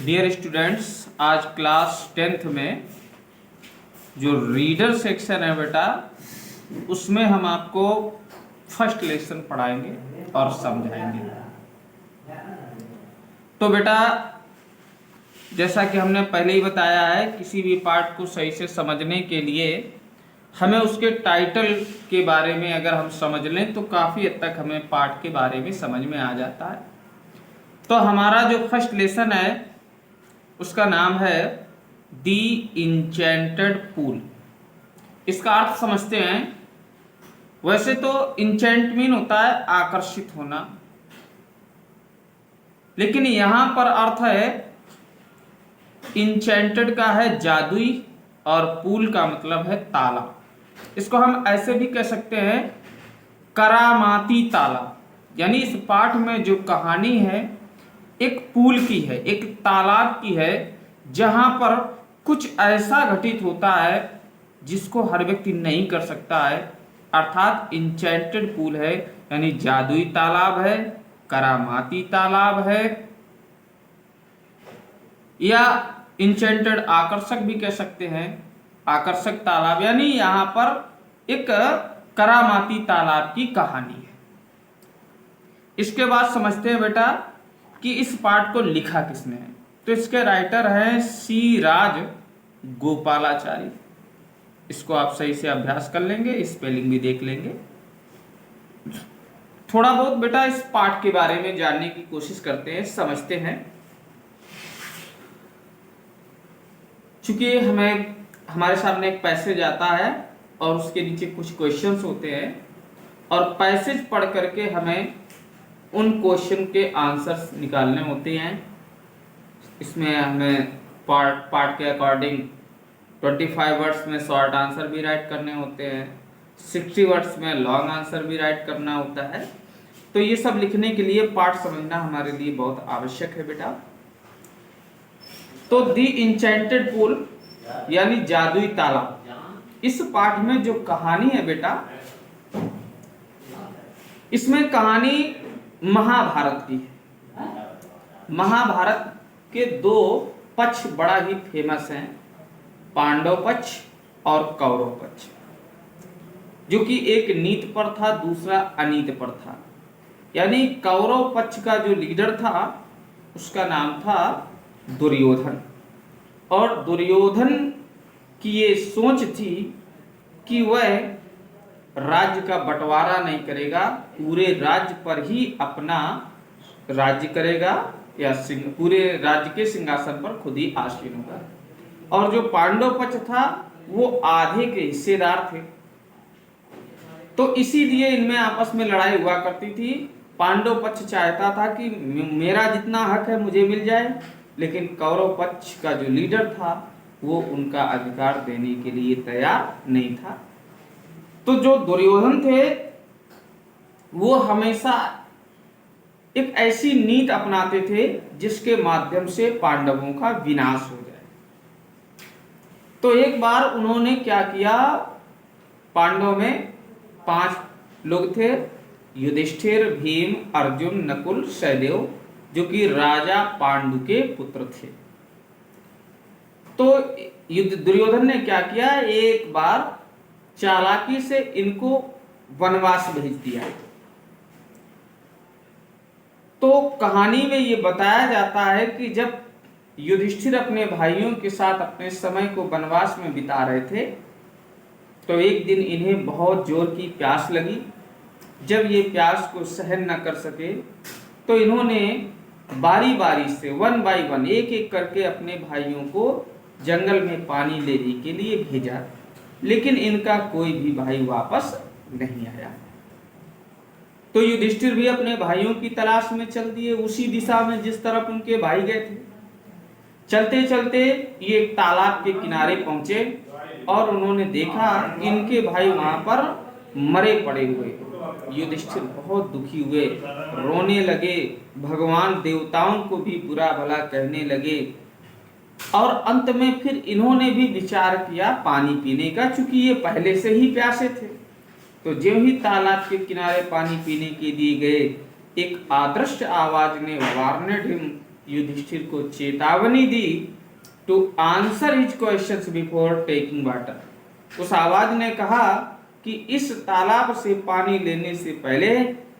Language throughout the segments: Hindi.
डियर स्टूडेंट्स, आज क्लास 10th में जो रीडर सेक्शन है बेटा, उसमें हम आपको फर्स्ट लेसन पढ़ाएंगे और समझाएंगे। तो बेटा, जैसा कि हमने पहले ही बताया है, किसी भी पार्ट को सही से समझने के लिए हमें उसके टाइटल के बारे में अगर हम समझ लें तो काफ़ी हद तक हमें पार्ट के बारे में समझ में आ जाता है। तो हमारा जो फर्स्ट लेसन है उसका नाम है दी इंचेंटेड पूल। इसका अर्थ समझते हैं। वैसे तो इंचेंट मीन होता है आकर्षित होना, लेकिन यहां पर अर्थ है इंचेंटेड का है जादुई और पूल का मतलब है ताला। इसको हम ऐसे भी कह सकते हैं करामाती ताला। यानी इस पाठ में जो कहानी है एक पूल की है, एक तालाब की है, जहां पर कुछ ऐसा घटित होता है जिसको हर व्यक्ति नहीं कर सकता है। अर्थात इंचेंटेड पूल है, यानी जादुई तालाब है, करामाती तालाब है, या इंचेंटेड आकर्षक भी कह सकते हैं, आकर्षक तालाब। यानी यहां पर एक करामाती तालाब की कहानी है। इसके बाद समझते हैं बेटा कि इस पाठ को लिखा किसने है। तो इसके राइटर हैं सी राज गोपालाचारी। इसको आप सही से अभ्यास कर लेंगे, स्पेलिंग भी देख लेंगे। थोड़ा बहुत बेटा इस पाठ के बारे में जानने की कोशिश करते हैं, समझते हैं। चूंकि हमारे सामने एक पैसेज आता है और उसके नीचे कुछ क्वेश्चंस होते हैं, और पैसेज पढ़ करके हमें उन क्वेश्चन के आंसर्स निकालने होते हैं। इसमें हमें पार्ट के अकॉर्डिंग 25 वर्ड्स में शॉर्ट आंसर भी राइट करने होते हैं, 60 वर्ड्स में लॉन्ग आंसर भी राइट करना होता है। तो ये सब लिखने के लिए पार्ट समझना हमारे लिए बहुत आवश्यक है बेटा। तो दी इंचेंटेड पूल यानी जादुई तालाब, इस पाठ में जो कहानी है बेटा, इसमें कहानी महाभारत की है। महाभारत के दो पक्ष बड़ा ही फेमस हैं, पांडव पक्ष और कौरव पक्ष, जो कि एक नीत पर था, दूसरा अनीत पर था। यानी कौरव पक्ष का जो लीडर था उसका नाम था दुर्योधन, और दुर्योधन की ये सोच थी कि वह राज्य का बंटवारा नहीं करेगा, पूरे राज्य पर ही अपना राज्य करेगा, या पूरे राज्य के सिंहासन पर खुद ही आसीन होगा। और जो पांडव पक्ष था वो आधे के हिस्सेदार थे। तो इसीलिए इनमें आपस में लड़ाई हुआ करती थी। पांडव पक्ष चाहता था कि मेरा जितना हक है मुझे मिल जाए, लेकिन कौरव पक्ष का जो लीडर था वो उनका अधिकार देने के लिए तैयार नहीं था। तो जो दुर्योधन थे वो हमेशा एक ऐसी नीति अपनाते थे जिसके माध्यम से पांडवों का विनाश हो जाए। तो एक बार उन्होंने क्या किया, पांडव में 5 लोग थे, युधिष्ठिर, भीम, अर्जुन, नकुल, सहदेव, जो कि राजा पांडु के पुत्र थे। तो दुर्योधन ने क्या किया, एक बार चालाकी से इनको वनवास भेज दिया। तो कहानी में ये बताया जाता है कि जब युधिष्ठिर अपने भाइयों के साथ अपने समय को वनवास में बिता रहे थे, तो एक दिन इन्हें बहुत जोर की प्यास लगी। जब ये प्यास को सहन न कर सके तो इन्होंने बारी बारी से 1 बाय 1 एक एक करके अपने भाइयों को जंगल में पानी लेने के लिए भेजा, लेकिन इनका कोई भी भाई वापस नहीं आया। तो युधिष्ठिर भी अपने भाइयों की तलाश में चल दिए उसी दिशा में जिस तरफ उनके भाई गए थे। चलते चलते ये एक तालाब के किनारे पहुंचे और उन्होंने देखा इनके भाई वहां पर मरे पड़े हुए। युधिष्ठिर बहुत दुखी हुए, रोने लगे, भगवान देवताओं को भी बुरा भला कहने लगे, और अंत में फिर इन्होंने भी विचार किया पानी पीने का, चूंकि ये पहले से ही प्यासे थे। तो जो ही तालाब के किनारे पानी पीने के लिए गए, एक अदृश्य आवाज ने वार्नेड हिम युधिष्ठिर को चेतावनी दी to answer his questions before taking water. उस आवाज ने कहा कि इस तालाब से पानी लेने से पहले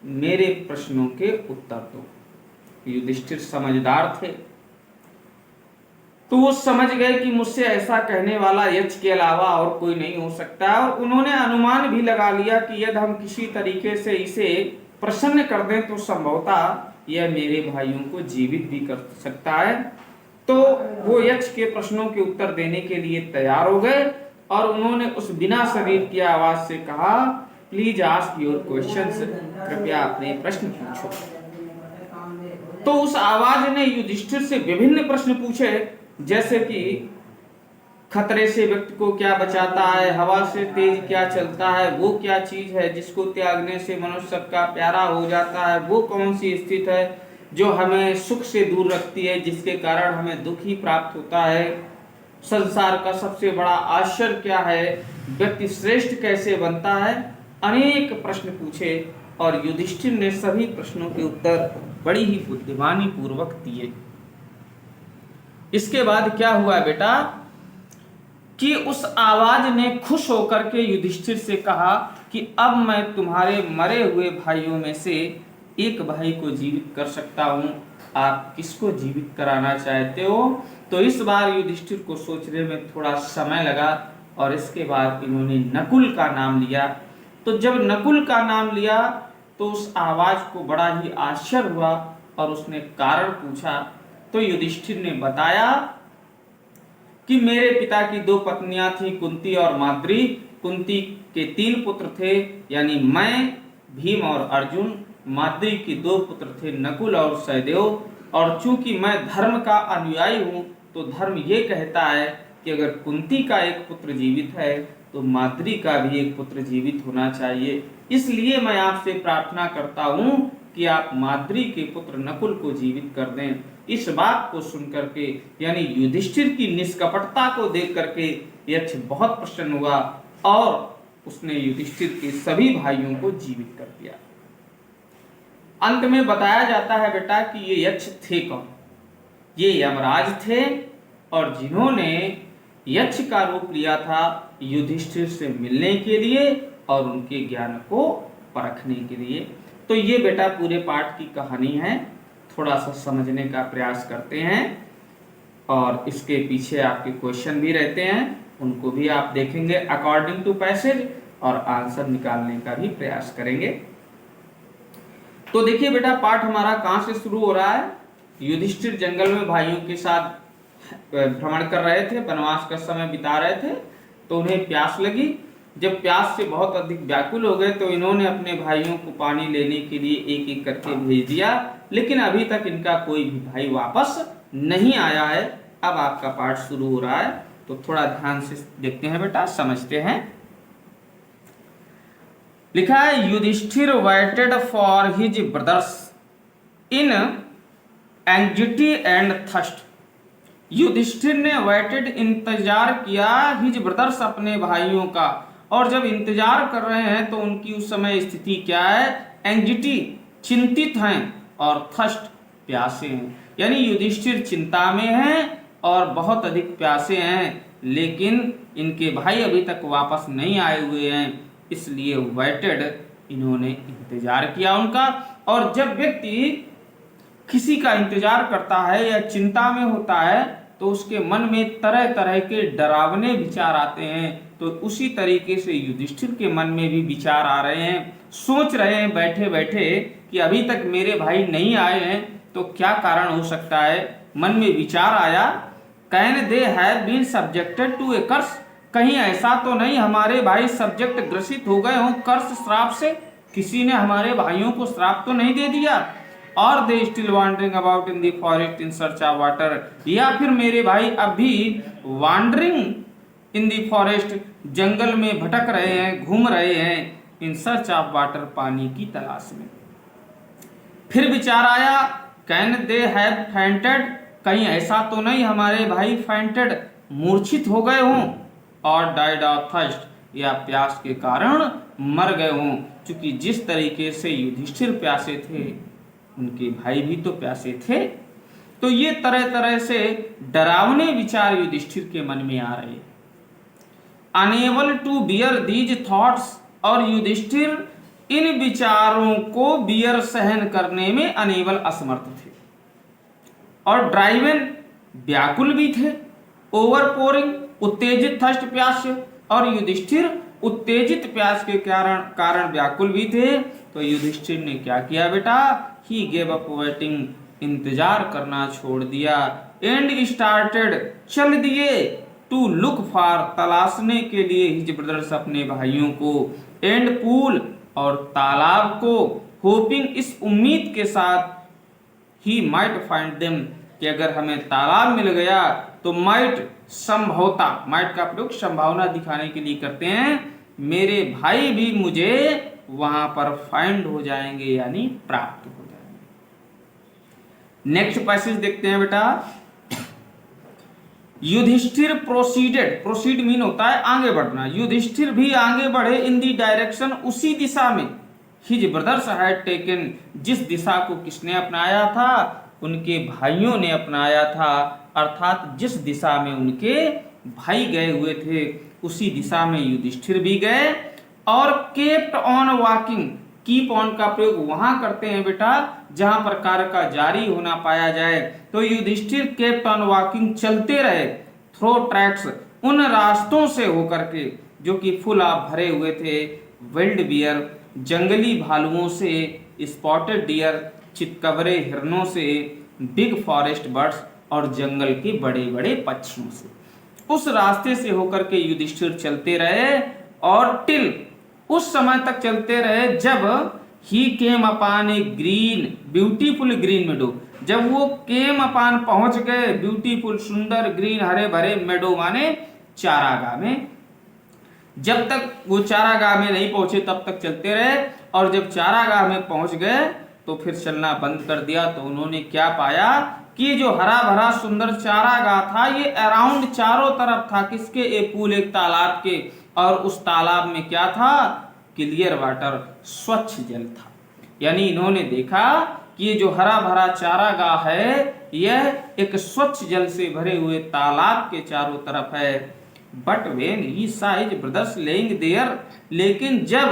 मेरे प्रश्नों के उत्तर दो। युधिष्ठिर समझदार थे, तो वो समझ गए कि मुझसे ऐसा कहने वाला यक्ष के अलावा और कोई नहीं हो सकता, और उन्होंने अनुमान भी लगा लिया कि यदि हम किसी तरीके से इसे प्रसन्न कर दें तो संभवतः यह मेरे भाइयों को जीवित भी कर सकता है। तो वो यक्ष के प्रश्नों के उत्तर देने के लिए तैयार हो गए और उन्होंने उस बिना शरीर की आवाज से कहा, प्लीज आस्क योर क्वेश्चंस, कृपया अपने प्रश्न पूछो। तो उस आवाज ने युधिष्ठिर से विभिन्न प्रश्न पूछे, जैसे कि खतरे से व्यक्ति को क्या बचाता है, हवा से तेज क्या चलता है, वो क्या चीज है जिसको त्यागने से मनुष्य सबका प्यारा हो जाता है, वो कौन सी स्थिति है जो हमें सुख से दूर रखती है जिसके कारण हमें दुख ही प्राप्त होता है, संसार का सबसे बड़ा आश्चर्य क्या है, व्यक्ति श्रेष्ठ कैसे बनता है। अनेक प्रश्न पूछे और युधिष्ठिर ने सभी प्रश्नों के उत्तर बड़ी ही बुद्धिमानी पूर्वक दिए। इसके बाद क्या हुआ बेटा कि उस आवाज ने खुश होकर के युधिष्ठिर से कहा कि अब मैं तुम्हारे मरे हुए भाइयों में से एक भाई को जीवित कर सकता हूं, आप किसको जीवित कराना चाहते हो। तो इस बार युधिष्ठिर को सोचने में थोड़ा समय लगा और इसके बाद इन्होंने नकुल का नाम लिया। तो जब नकुल का नाम लिया तो उस आवाज को बड़ा ही आश्चर्य हुआ और उसने कारण पूछा। तो युधिष्ठिर ने बताया कि मेरे पिता की 2 पत्नियां थी, कुंती और माद्री। कुंती के 3 पुत्र थे, यानी मैं, भीम और अर्जुन। माद्री के 2 पुत्र थे, नकुल और सहदेव। और चूंकि मैं धर्म का अनुयायी हूं तो धर्म ये कहता है कि अगर कुंती का एक पुत्र जीवित है तो माद्री का भी एक पुत्र जीवित होना चाहिए। इसलिए मैं आपसे प्रार्थना करता हूं कि आप माद्री के पुत्र नकुल को जीवित कर दें। इस बात को सुनकर के, यानी युधिष्ठिर की निष्कपटता को देख करके यक्ष बहुत प्रसन्न हुआ और उसने युधिष्ठिर के सभी भाइयों को जीवित कर दिया। अंत में बताया जाता है बेटा कि ये यक्ष थे कौन। ये यमराज थे और जिन्होंने यक्ष का रूप लिया था युधिष्ठिर से मिलने के लिए और उनके ज्ञान को परखने के लिए। तो ये बेटा पूरे पाठ की कहानी है, थोड़ा सा समझने का प्रयास करते हैं और इसके पीछे आपके क्वेश्चन भी रहते हैं, उनको भी आप देखेंगे अकॉर्डिंग टू पैसेज और आंसर निकालने का भी प्रयास करेंगे। तो देखिए बेटा पाठ हमारा कहां से शुरू हो रहा है। युधिष्ठिर जंगल में भाइयों के साथ भ्रमण कर रहे थे, वनवास का समय बिता रहे थे, तो उन्हें प्यास लगी। जब प्यास से बहुत अधिक व्याकुल हो गए तो इन्होंने अपने भाइयों को पानी लेने के लिए एक एक करके भेज दिया, लेकिन अभी तक इनका कोई भी भाई वापस नहीं आया है। अब आपका पाठ शुरू हो रहा है, तो थोड़ा ध्यान से देखते हैं बेटा, समझते हैं। लिखा है Yudhishthira waited for his brothers in anxiety and thirst. Yudhishthira ने वेटेड इंतजार किया हिज ब्रदर्स अपने भाइयों का, और जब इंतजार कर रहे हैं तो उनकी उस समय स्थिति क्या है, एंग्जाइटी चिंतित हैं और थर्स्ट प्यासे हैं। यानी युधिष्ठिर चिंता में हैं और बहुत अधिक प्यासे हैं, लेकिन इनके भाई अभी तक वापस नहीं आए हुए हैं, इसलिए वेटेड इन्होंने इंतजार किया उनका। और जब व्यक्ति किसी का इंतजार करता है या चिंता में होता है तो उसके मन में तरह तरह के डरावने विचार आते हैं। तो उसी तरीके से युधिष्ठिर के मन में भी विचार आ रहे हैं, सोच रहे हैं बैठे बैठे कि अभी तक मेरे भाई नहीं आए हैं तो क्या कारण हो सकता है। मन में विचार आया, can they have been subjected to a curse, कहीं ऐसा तो नहीं हमारे भाई सब्जेक्ट ग्रसित हो गए हों कर्स श्राप से, किसी ने हमारे भाइयों को श्राप तो नहीं दे दिया। और they still wandering about in the forest in search of water, या फिर मेरे भाई अभी वॉन्डरिंग इन द फॉरेस्ट जंगल में भटक रहे हैं, घूम रहे हैं, इन सर्च ऑफ वाटर पानी की तलाश में। फिर विचार आया, कैन दे हैव फेंटेड, कहीं ऐसा तो नहीं हमारे भाई फेंटेड मूर्छित हो गए हों, और डाइड ऑफ थर्स्ट, या प्यास के कारण मर गए हों। क्योंकि जिस तरीके से युधिष्ठिर प्यासे थे उनके भाई भी तो प्यासे थे। तो ये तरह तरह से डरावने विचार युधिष्ठिर के मन में आ रहे। Unable to bear these thoughts, और युधिष्ठिर इन विचारों को बियर सहन करने में अनेबल असमर्थ थे, और ड्राइवन व्याकुल भी थे, ओवर पोरिंग उत्तेजित थर्स्ट प्यास से, और युधिष्ठिर उत्तेजित प्यास के कारण व्याकुल भी थे। तो युधिष्ठिर ने क्या किया बेटा, ही गेव अप वेटिंग, इंतजार करना छोड़ दिया, एंड स्टार्टेड चल दिए, टू लुक फॉर तलाशने के लिए, हिज ब्रदर्स अपने भाइयों को, एंड पूल और तालाब को, होपिंग इस उम्मीद के साथ, ही माइट फाइंड देम कि अगर हमें तालाब मिल गया तो माइट संभवता, माइट का प्रयोग संभावना दिखाने के लिए करते हैं, मेरे भाई भी मुझे वहां पर फाइंड हो जाएंगे, यानी प्राप्त हो जाएंगे। नेक्स्ट पैसेज देखते हैं बेटा। युधिष्ठिर प्रोसीडेड, प्रोसीड मीन होता है आगे बढ़ना, युधिष्ठिर भी आगे बढ़े, इन दी डायरेक्शन उसी दिशा में, हिज ब्रदर्स हैड टेकन, जिस दिशा को किसने अपनाया था, उनके भाइयों ने अपनाया था, अर्थात जिस दिशा में उनके भाई गए हुए थे उसी दिशा में युधिष्ठिर भी गए, और kept on walking, keep on का प्रयोग वहां करते हैं बेटा जहां पर कार्य का जारी होना पाया जाए। तो युधिष्ठिर केप्ट ऑन वॉकिंग, चलते रहे, थ्रो ट्रैक्स, उन रास्तों से होकर के जो कि फुल ऑफ भरे हुए थे, विल्ड बियर, जंगली भालुओं से, स्पॉटेड डियर, चितकबरे हिरणों से, बिग फॉरेस्ट बर्ड्स, और जंगल के बड़े बड़े पक्षियों से, उस रास्ते से होकर के युधिष्ठिर चलते रहे, और टिल, उस समय तक चलते रहे जब ही केम अपान ए ग्रीन ब्यूटीफुल ग्रीन मेडो, जब वो केम अपान पहुंच गए, ब्यूटीफुल सुंदर ग्रीन हरे भरे, मेडो माने चारागाह में। जब तक वो चारागाह में नहीं पहुंचे तब तक चलते रहे, और जब चारागाह में पहुंच गए तो फिर चलना बंद कर दिया। तो उन्होंने क्या पाया कि जो हरा भरा सुंदर चारागाह था ये अराउंड चारों तरफ था, किसके, एक पूल, एक तालाब के, और उस तालाब में क्या था, क्लियर वाटर, स्वच्छ जल था। यानी इन्होंने देखा कि ये जो हरा भरा चारागाह है यह एक स्वच्छ जल से भरे हुए तालाब के चारों तरफ है। But when he saw his brothers laying there, लेकिन जब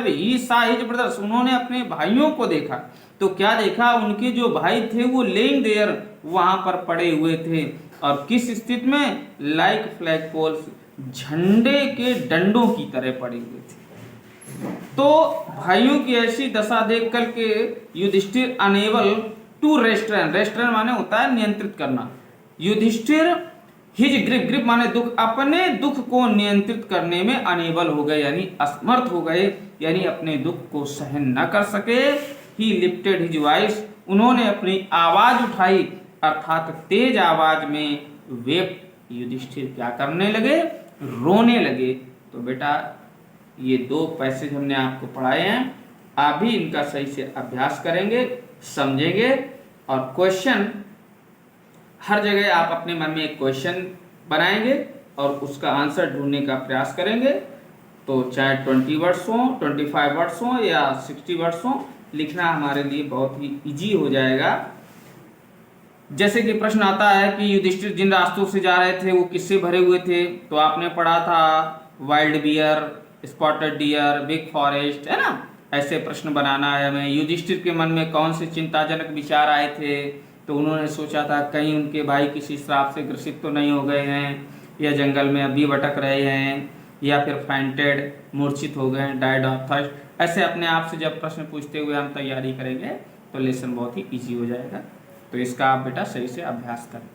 ही saw his brothers, उन्होंने अपने भाइयों को देखा, तो क्या देखा, उनके जो भाई थे वो laying there, वहां पर पड़े हुए थे, और किस स्थिति में, लाइक फ्लैग पोल्स, झंडे के डंडों की तरह पड़े हुए थे। तो भाइयों की ऐसी दशा देख करके Yudhishthira unable to restrain, restrain माने होता है नियंत्रित करना, युधिष्ठिर हिज ग्रिप, ग्रिप माने दुख, अपने दुख को नियंत्रित करने में अनेबल हो गए, यानी असमर्थ हो गए, यानी अपने दुख को सहन न कर सके। ही लिफ्टेड हिज वॉइस, उन्होंने अपनी आवाज उठाई, अर्थात तेज आवाज में वेप्ट, युधिष्ठिर क्या करने लगे, रोने लगे। तो बेटा ये दो पैसेज हमने आपको पढ़ाए हैं, आप भी इनका सही से अभ्यास करेंगे, समझेंगे, और क्वेश्चन हर जगह आप अपने मन में एक क्वेश्चन बनाएंगे और उसका आंसर ढूंढने का प्रयास करेंगे। तो चाहे 20 वर्ड्स हो, 25 वर्ड्स हो या 60 वर्ड्स हो, लिखना हमारे लिए बहुत ही इजी हो जाएगा। जैसे कि प्रश्न आता है कि युधिष्ठिर जिन रास्तों से जा रहे थे वो किससे भरे हुए थे, तो आपने पढ़ा था wild bear, spotted deer, big forest, है ना। ऐसे प्रश्न बनाना है हमें। युधिष्ठिर के मन में कौन से चिंताजनक विचार आए थे, तो उन्होंने सोचा था कहीं उनके भाई किसी श्राप से ग्रसित तो नहीं हो गए हैं, या जंगल में अभी भटक रहे हैं, या फिर फाइंटेड, मूर्छित हो गए, डाइड ऑफ थर्स्ट। ऐसे अपने आप से जब प्रश्न पूछते हुए हम तैयारी करेंगे तो लेसन बहुत ही ईजी हो जाएगा। तो इसका आप बेटा सही से अभ्यास करें।